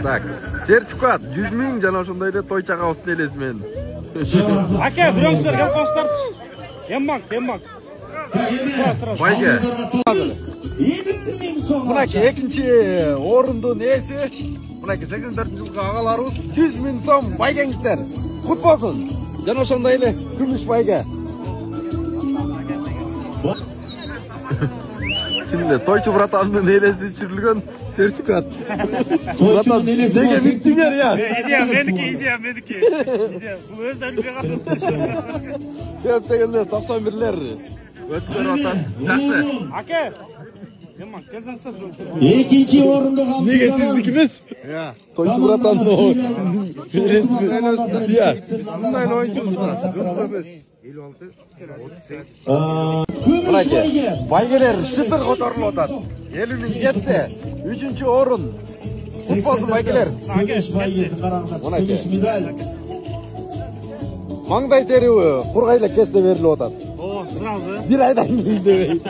Так, сертификат 100 000 жана ошондой эле той чагабыздын элеси менен. Аке, бирөөңүздөр кел коштарчы. Эммак. Байге. Мынаки экинчи орундун ээси, мынаки 84-жылкы агаларыбыз 100 000 сом байгеңиздер. Кут болсун. Жана ошондой эле күмүш байге. Чынында тойчу братандын элеси түшүрүлгөн сертификат. Братан неге биттиңер я? Идея меники. Бул өздөрүнүн калды. Себеп дегенде 91лер өткөрүп атат. Жакшы. Аке. Эммак, келсеңиздер. Экинчи орунду камсыздаган. Неге сиздики эмес? Тойчу братандын элеси менен. Я, мындай оюнчубуз. Мынаки байгелер шытыр которулуп атат. 50 000 кетти. 3-чү орун. Кут болсун байгелер. Мынаки маңдай териби кургайлы кесте берилип атат. О, сразу. Бир айдан кийин дебей.